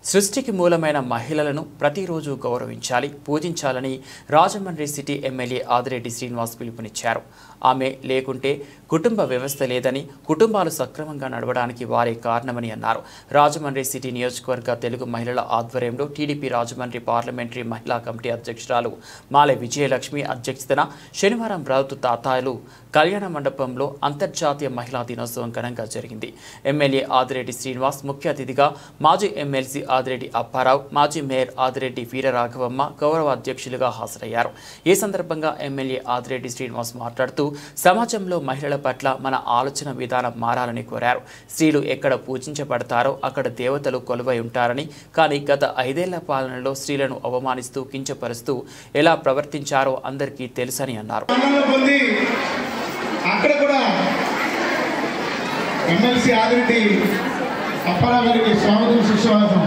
సృష్టికి మూలమైన మహిళలను ప్రతిరోజు గౌరవించాలి, పూజించాలని రాజమండ్రి సిటీ ఎమ్మెల్యే ఆదిరెడ్డి శ్రీనివాస్ పిలుపునిచ్చారు. ఆమె లేకుంటే కుటుంబ వ్యవస్థ లేదని, కుటుంబాలు సక్రమంగా నడవడానికి వారే కారణమని అన్నారు. రాజమండ్రి సిటీ నియోజకవర్గ తెలుగు మహిళల ఆధ్వర్యంలో టీడీపీ రాజమండ్రి పార్లమెంటరీ మహిళా కమిటీ అధ్యక్షురాలు మాలె విజయలక్ష్మి అధ్యక్షతన శనివారం ప్రభుత్వ తాతాయలు కళ్యాణ మండపంలో అంతర్జాతీయ మహిళా దినోత్సవం ఘనంగా జరిగింది. ఎమ్మెల్యే ఆదిరెడ్డి శ్రీనివాస్ ముఖ్య అతిథిగా, మాజీ ఎమ్మెల్సీ ఆదిరెడ్డి అప్పారావు, మాజీ మేయర్ ఆదిరెడ్డి వీరరాఘవమ్మ గౌరవ అధ్యక్షులుగా హాజరయ్యారు. ఈ సందర్భంగా ఎమ్మెల్యే ఆదిరెడ్డి శ్రీనివాస్ మాట్లాడుతూ సమాజంలో మహిళల పట్ల మన ఆలోచన విధానం మారాలని కోరారు. స్త్రీలు ఎక్కడ పూజించబడతారో అక్కడ దేవతలు కొలువై ఉంటారని, కానీ గత 5 ఏళ్ల పాలనలో స్త్రీలను అవమానిస్తూ, కించపరుస్తూ ఎలా ప్రవర్తించారో అందరికీ తెలుసని అన్నారు. అక్కడ కూడా ఎమ్మెల్సీ ఆదిరెడ్డి అప్పారావు గారికి స్వాగతం, సుస్వాగతం.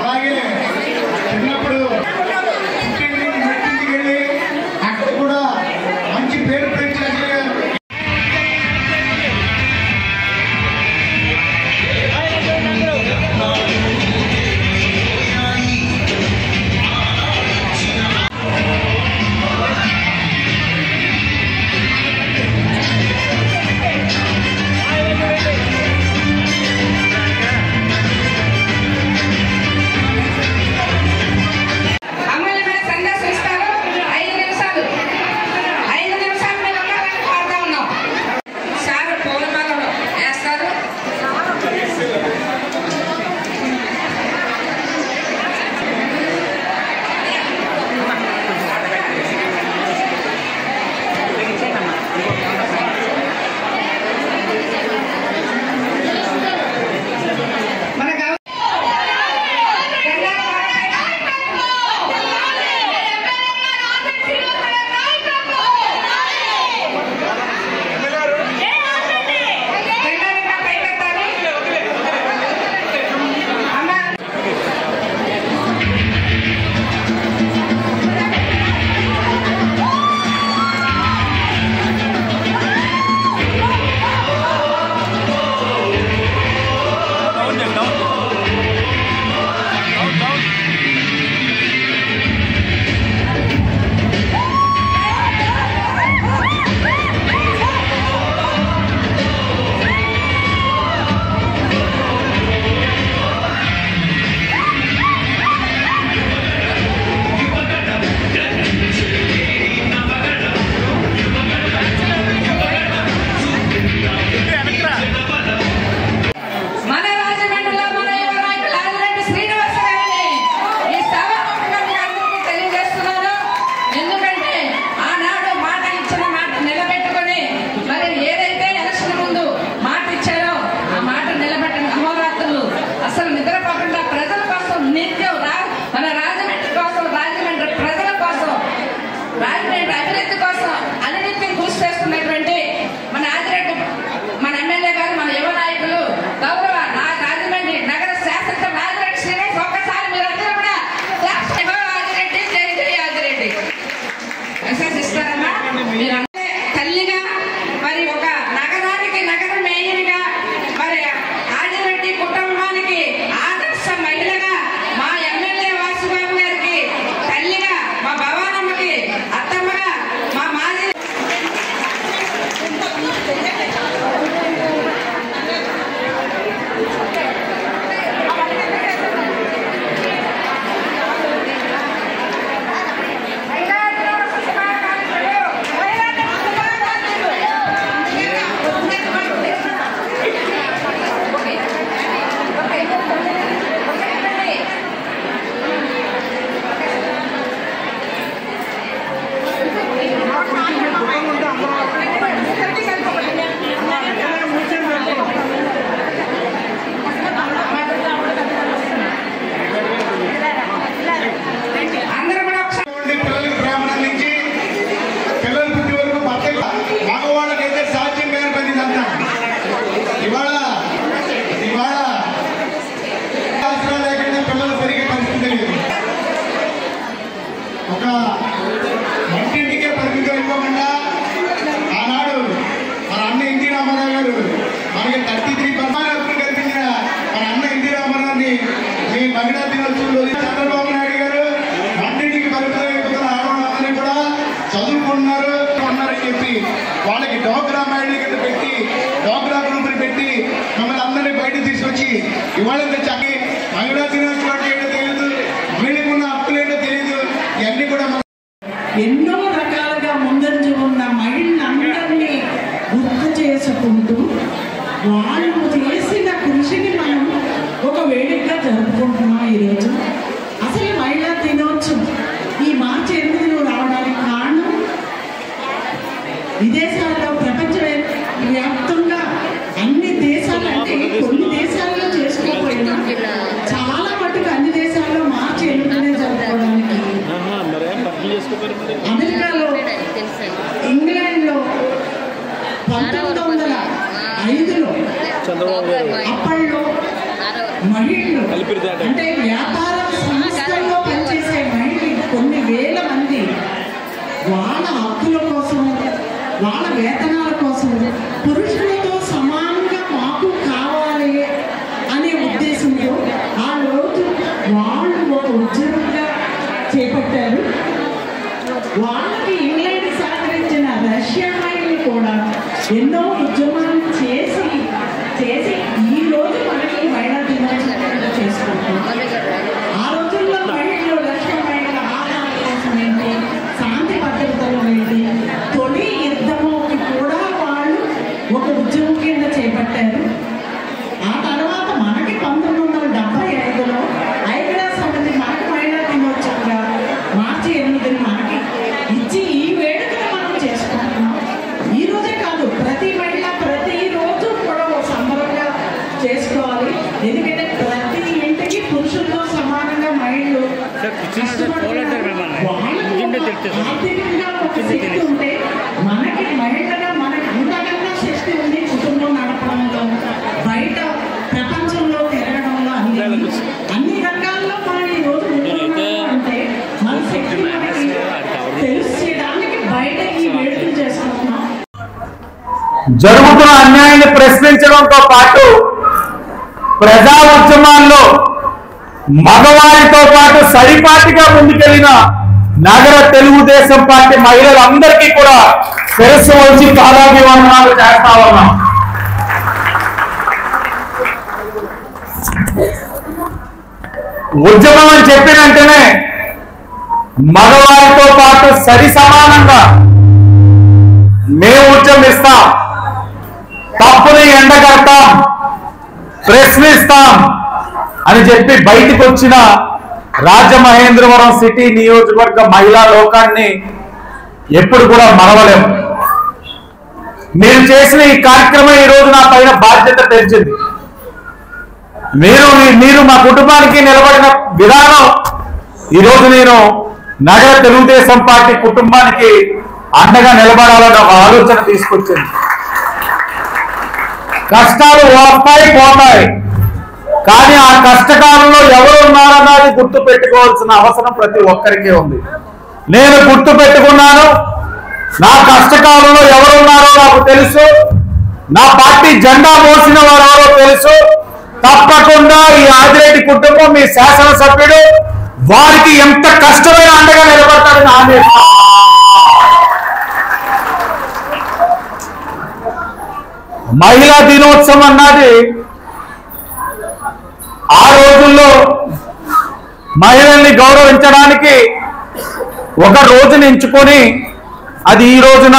అలాగే చిన్నప్పుడు మెట్టింటికి వెళ్ళి అక్కడ కూడా మంచి పేరు పెంచారు. జరుపుకుంటున్నాం ఈరోజు. అసలు మహిళా దినోత్సవం ఈ మార్చి 8 రావడానికి కారణం విదేశాల్లో ప్రపంచ వ్యాప్తంగా అన్ని దేశాలు అంటే కొన్ని దేశాల్లో చేసుకోకపోయినా చాలా మటుకు అన్ని దేశాల్లో మార్చి 8 జరుపుకోవడానికి అమెరికాలో ఇంగ్లాండ్లో 1905లో అప్పట్లో మహిళలు అంటే వ్యాపార సంస్థల్లో పనిచేసే మహిళలు కొన్ని వేల మంది వాళ్ళ హక్కుల కోసం వాళ్ళ వేతనాల కోసం పురుషులతో సమానంగా మాకు కావాలి అనే ఉద్దేశంతో ఆ రోజు వాళ్ళు ఒక ఉద్యమంగా చేపట్టారు. వాళ్ళకి ఇంగ్లాండ్ సహకరించిన రష్యా మహిళలు కూడా ఎన్నో ఉద్యమాలు చేసి ఈ రోజు మనకి మహిళా దినోత్సవం చేసుకుంటాం. ఆ రోజుల్లో మహిళలు రష్యా మహిళల ఆహారం కోసం ఏంటి, శాంతి భద్రతలు ఏంటి, తొలి యుద్ధముకి కూడా వాళ్ళు ఒక ఉద్యమం కింద చేపట్టారు. ఆ తర్వాత మనకి 1975లో ఐక్యరాజ్యసమితి మనకి మహిళా దినోత్సవంగా మార్చి 8 మనకి ఇచ్చి ఈ వేడుకను మనం చేసుకుంటున్నాం. ఈ రోజే కాదు, ప్రతి మహిళ ప్రతిరోజు కూడా ఒక సంబరంగా చేసుకోవాలి. ఎందుకంటే ప్రతి ఇంటికి పురుషులతో సమానంగా మహిళలు ఆర్థికంగా ఒక శక్తి ఉంటే మనకి మహిళగా మనకి అంతకన్నా శక్తి ఉంది. కుటుంబం నడపడంలో, బయట ప్రపంచంలో తిరగడంలో, అన్ని రంగాల్లో మనం ఈ రోజు అంటే మన శక్తి మనకి తెలిసేయడానికి బయట ఈ వేడుకలు చేసుకుంటున్నాం. జరుగుతున్న అన్యాయాన్ని ప్రశ్నించడంతో పాటు ప్రజా ఉద్యమాల్లో మగవారితో పాటు సరిపాటిగా ముందుకెళ్లిన నగర తెలుగుదేశం పార్టీ మహిళలందరికీ కూడా శిరస్సు వచ్చి పాదాభివందనాలు చేస్తా ఉన్నాం. ఉద్యమం అని చెప్పిన వెంటనే మగవారితో పాటు సరి సమానంగా మేము ఉద్యమిస్తాం, తప్పుని ఎండగడతాం, ప్రశ్నిస్తాం అని చెప్పి బయటికి వచ్చిన రాజమహేంద్రవరం సిటీ నియోజకవర్గ మహిళా లోకాన్ని ఎప్పుడు కూడా మరవలేము. మీరు చేసిన ఈ కార్యక్రమం ఈ రోజు నా పైన బాధ్యత పెంచింది. మీరు మా కుటుంబానికి నిలబడిన విధానం ఈరోజు నేను నగర తెలుగుదేశం పార్టీ కుటుంబానికి అండగా నిలబడాలని ఒక ఆలోచన తీసుకొచ్చింది. కష్టాలు వస్తాయి పోతాయి, కానీ ఆ కష్టకాలంలో ఎవరు ఉన్నారన్నది గుర్తు పెట్టుకోవాల్సిన అవసరం ప్రతి ఒక్కరికి ఉంది. నేను గుర్తు పెట్టుకున్నాను. నా కష్టకాలంలో ఎవరున్నారో నాకు తెలుసు. నా పార్టీ జెండా మోసిన వారెవరో తెలుసు. తప్పకుండా ఈ ఆదిరెడ్డి కుటుంబం, మీ శాసనసభ్యుడు వారికి ఎంత కష్టమైన అండగా నిలబడతారని హామీ ఇస్తాను. మహిళా దినోత్సవం అన్నది ఆ రోజుల్లో మహిళల్ని గౌరవించడానికి ఒక రోజుని ఎంచుకొని అది ఈ రోజున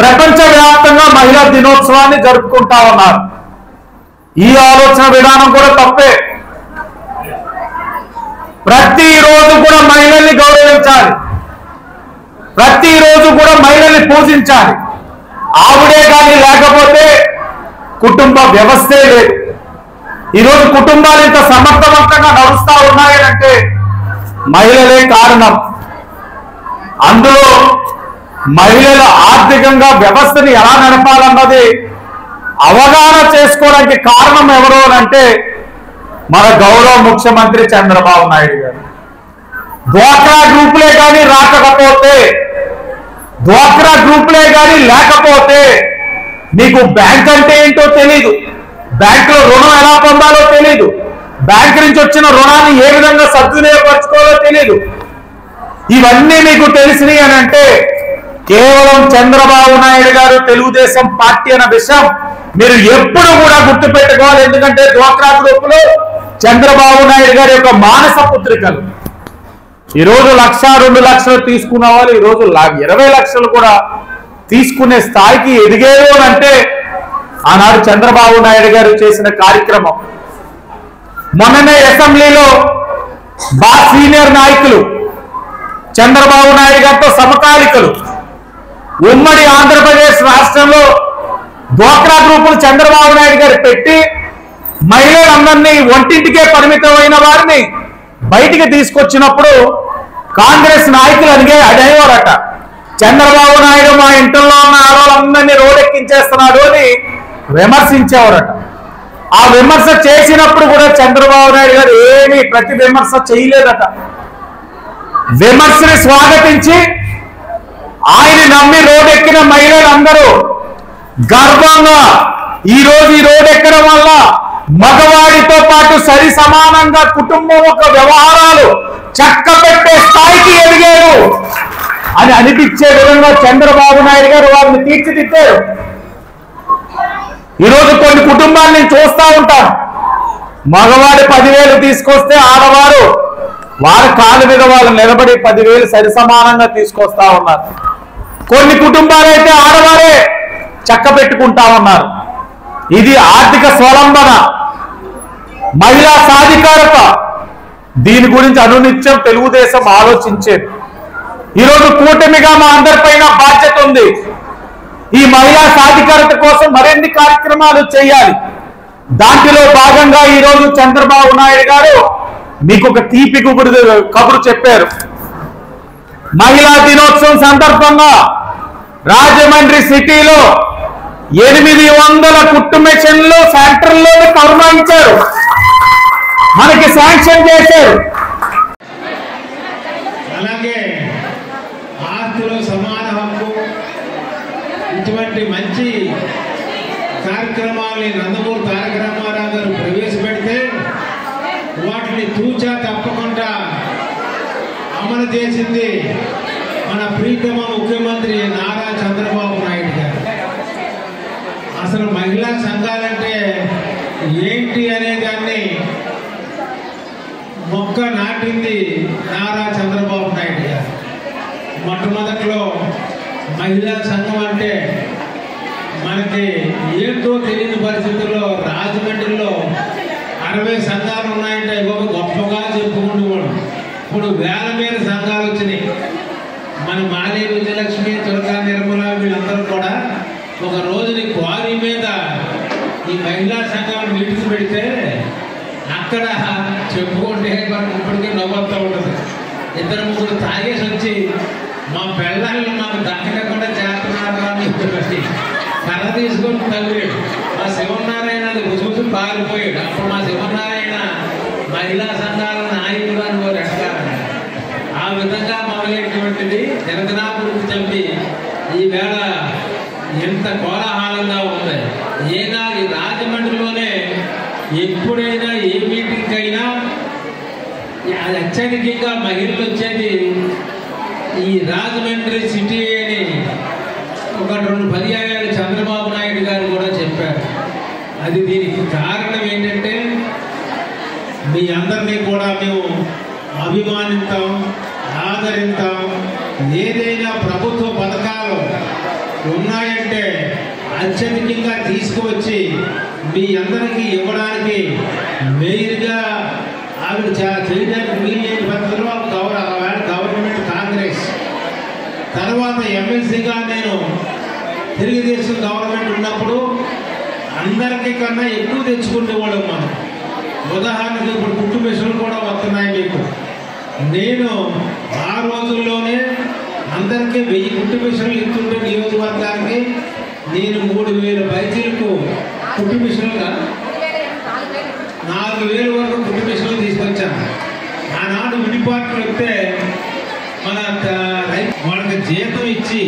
ప్రపంచవ్యాప్తంగా మహిళా దినోత్సవాన్ని జరుపుకుంటా ఉన్నారు. ఈ ఆలోచన విధానం కూడా తప్పే. ప్రతిరోజు కూడా మహిళల్ని గౌరవించాలి, ప్రతిరోజు కూడా మహిళల్ని పూజించాలి. ఆవిడే కానీ లేకపోతే కుటుంబ వ్యవస్థే లేదు. ఈరోజు కుటుంబాలు ఇంత సమర్థవంతంగా నడుస్తా ఉన్నాయంటే మహిళలే కారణం. అందులో మహిళలు ఆర్థికంగా వ్యవస్థని ఎలా నడపాలన్నది అవగాహన చేసుకోవడానికి కారణం ఎవరు అంటే మన గౌరవ ముఖ్యమంత్రి చంద్రబాబు నాయుడు గారు. డ్వాక్రా గ్రూపులే కానీ లేకపోతే నీకు బ్యాంక్ అంటే ఏంటో తెలీదు, బ్యాంకులో రుణం ఎలా పొందాలో తెలీదు, బ్యాంకు నుంచి వచ్చిన రుణాన్ని ఏ విధంగా సద్వినియోగపరచుకోవాలో తెలీదు. ఇవన్నీ మీకు తెలిసినాయి అని అంటే కేవలం చంద్రబాబు నాయుడు గారు తెలుగుదేశం పార్టీ అన్న విషయం మీరు ఎప్పుడు కూడా గుర్తు పెట్టుకోవాలి. ఎందుకంటే డ్వాక్రా గ్రూపులో చంద్రబాబు నాయుడు గారి యొక్క మానస పుత్రికలు ఈరోజు 1,00,000, 2 లక్షలు తీసుకున్న వాళ్ళు ఈరోజు 20 లక్షలు కూడా తీసుకునే స్థాయికి ఎదిగేరు అంటే ఆనాడు చంద్రబాబు నాయుడు గారు చేసిన కార్యక్రమం. మొన్ననే అసెంబ్లీలో సీనియర్ నాయకులు చంద్రబాబు నాయుడు గారితో సమకాలికలు ఉమ్మడి ఆంధ్రప్రదేశ్ రాష్ట్రంలో డ్వాక్రా గ్రూపులు చంద్రబాబు నాయుడు గారు పెట్టి మహిళలందరినీ ఒంటింటికే పరిమితమైన వారిని బయటికి తీసుకొచ్చినప్పుడు కాంగ్రెస్ నాయకులు అనేవారట, చంద్రబాబు నాయుడు మా ఇంట్లో ఉన్న ఆడవాళ్ళందరినీ రోడ్డెక్కించేస్తున్నాడు అని విమర్శించేవారట. ఆ విమర్శ చేసినప్పుడు కూడా చంద్రబాబు నాయుడు గారు ఏమీ ప్రతి విమర్శ చేయలేదట. విమర్శని స్వాగతించి ఆయన నమ్మి రోడ్డెక్కిన మహిళలందరూ గర్వంగా ఈ రోడ్డు ఎక్కడం వల్ల మగవాడితో పాటు సరి సమానంగా కుటుంబం యొక్క వ్యవహారాలు చక్కబెట్టే స్థాయికి ఎదిగారు అని అనిపించే విధంగా చంద్రబాబు నాయుడు గారు వారిని తీర్చిదిద్దారు. ఈరోజు కొన్ని కుటుంబాలు నేను చూస్తూ ఉంటాను, మగవాడు 10,000 తీసుకొస్తే ఆడవారు వారి కాళ్ళ మీద వాళ్ళు నిలబడి 10,000 సరి సమానంగా తీసుకొస్తా ఉన్నారు. కొన్ని కుటుంబాలు అయితే ఆడవారే చక్క పెట్టుకుంటా ఉన్నారు. ఇది ఆర్థిక స్వలంబన, మహిళా సాధికారత. దీని గురించి అనునిత్యం తెలుగుదేశం ఆలోచించేది. ఈరోజు కూటమిగా మా అందరిపైన బాధ్యత ఉంది. ఈ మహిళా సాధికారత కోసం మరిన్ని కార్యక్రమాలు చేయాలి. దాంట్లో భాగంగా ఈరోజు చంద్రబాబు నాయుడు గారు మీకు ఒక తీపి కబురు చెప్పారు. మహిళా దినోత్సవం సందర్భంగా రాజమండ్రి సిటీలో 800 కుట్టు మెషిన్లు ఫ్యాక్టరీలో పురమాయించారు, మనకి శాంక్షన్ చేశారు. అలాగే ఆస్తిలో సమాన హక్కు, ఇటువంటి మంచి కార్యక్రమాలని నందమూరి తారక రామారావు గారు ప్రవేశపెడితే వాటిని తూచా తప్పకుండా అమలు చేసింది మన ప్రీతమ ముఖ్యమంత్రి నారా చంద్రబాబు నాయుడు గారు. అసలు మహిళా సంఘాలంటే ఏంటి అనే దాన్ని మొక్క నాటింది నారా చంద్రబాబు నాయుడు గారు. మొట్టమొదట్లో మహిళా సంఘం అంటే మనకి ఏంటో తెలియని పరిస్థితుల్లో రాజమండ్రిలో 60 సంఘాలు ఉన్నాయంటే గొప్పగా చెప్పుకుంటూ ఇప్పుడు వేల మీద సంఘాలు వచ్చినాయి. మన మాలి విజయలక్ష్మి, తులకా నిర్మల వీళ్ళందరూ కూడా ఒక రోజుని క్వారీ మీద ఈ మహిళా సంఘాలు మీటింగ్ పెడితే అక్కడ చెప్పుకుంటే మనకు ఇప్పటికే నవ్వుతూ ఉంటుంది. 2-3 తాగేసి వచ్చి మా పిల్లల్ని మాకు దక్కకుండా చేస్తున్నారా అని కర్ర తీసుకొని తగిలాడు. మా శివనారాయణ అది చూసి పారిపోయాడు. అప్పుడు మా శివనారాయణ మహిళా సంఘాల నాయకుడు అని వారు ఎట్టారు. ఆ విధంగా మొదలైనటువంటిది జగన్నాథుడికి చెప్పి ఈవేళ ఎంత కోలాహలంగా ఉంది. ఏనాడు రాజమండ్రిలోనే ఎప్పుడైనా ఏ మీటింగ్ అయినా అత్యధికంగా మహిళలు వచ్చేది ఈ రాజమండ్రి సిటీ అని 1-2 పర్యాయాలు చంద్రబాబు నాయుడు గారు కూడా చెప్పారు. అది దీనికి కారణం ఏంటంటే మీ అందరినీ కూడా మేము అభిమానిస్తాం, ఆదరిస్తాం. ఏదైనా ప్రభుత్వ పథకాలు ఉన్నాయంటే అత్యధికంగా తీసుకువచ్చి మీ అందరికీ ఇవ్వడానికి మెయిన్గా ఆవిడ చేయడానికి వీలైన పద్ధతిలో గవర్నమెంట్ కాంగ్రెస్ తర్వాత ఎమ్మెల్సీగా నేను తెలుగుదేశం గవర్నమెంట్ ఉన్నప్పుడు అందరికీ కన్నా ఎక్కువ తెచ్చుకునేవాళ్ళం మనం. ఉదాహరణకు ఇప్పుడు కుట్టు మిషన్లు కూడా వస్తున్నాయి మీకు. నేను ఆ రోజుల్లోనే అందరికీ 1000 కుట్టు మిషన్లు ఇస్తుంటే నియోజకవర్గానికి నేను 3000 పైచీలకు కుట్టు మిషన్లుగా 4000 వరకు కుట్టు మిషన్లు తీసుకొచ్చాను. ఆనాడు విడిపాట్లు వస్తే మన వాళ్ళకి జీతం ఇచ్చి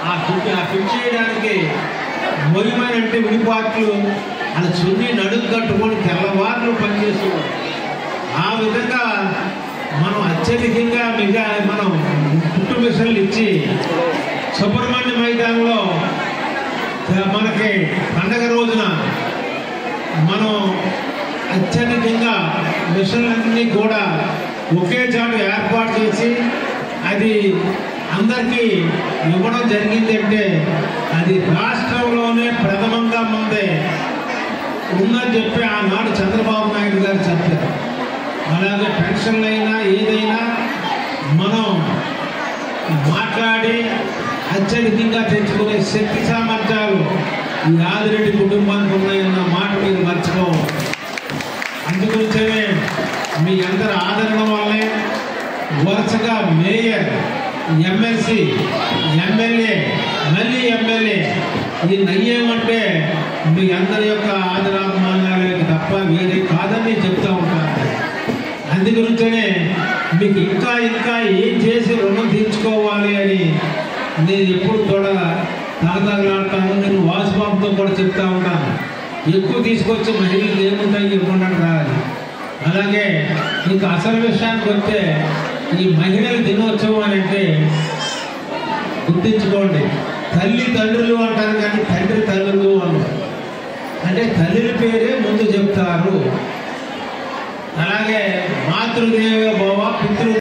ఆ ఫిట్ చేయడానికి మొయ్యమనంటే విడిపాట్లు అలా చున్ని నడుము కట్టుకొని తెల్లవారులు పనిచేసేవాడు. ఆ విధంగా మనం అత్యధికంగా మనం కుట్టు మిషన్లు ఇచ్చి సుబ్రహ్మణ్య మైదానంలో మనకి పండగ రోజున మనం అత్యధికంగా మిషన్లన్నీ కూడా ఒకే చాటు ఏర్పాటు చేసి అది అందరికీ ఇవ్వడం జరిగింది. అంటే అది రాష్ట్రంలోనే ప్రథమంగా ముందే ఉందని చెప్పి ఆనాడు చంద్రబాబు నాయుడు గారు ఎలక్షన్లైనా ఏదైనా మనం మాట్లాడి అత్యధికంగా తెచ్చుకునే శక్తి సామర్థ్యాలు ఈ ఆదిరెడ్డి కుటుంబానికి ఉన్నాయన్న మాట మీరు మర్చిపోవు. అందుగురించే మీ అందరి ఆదరణ వల్లే వరుసగా మేయర్, ఎమ్మెల్సీ, ఎమ్మెల్యే, మళ్ళీ ఎమ్మెల్యే ఈ నయ్యేమంటే మీ అందరి యొక్క ఆదరాభిమానాలకి తప్ప వేరే కాదని చెప్తా ఉంటాను. అందుగురించనే మీకు ఇంకా ఇంకా ఏం చేసి రుణం తీర్చుకోవాలి అని నేను ఎప్పుడు కూడా తగతగలాడతాను. నేను వాసుబాబుతో కూడా చెప్తా ఉంటాను, ఎక్కువ తీసుకొచ్చి మహిళలు ఏముంటాయి ఇవ్వకుండా రావాలి. అలాగే ఇంకా అసలు విషయానికి వస్తే ఈ మహిళల దినోత్సవం అని అంటే గుర్తించుకోండి, తల్లి తండ్రులు అంటారు కానీ తండ్రి తల్లులు అన్నారు. అంటే తల్లిల పేరే ముందు చెప్తారు. అలాగే మాతృదేవో భవ పితృ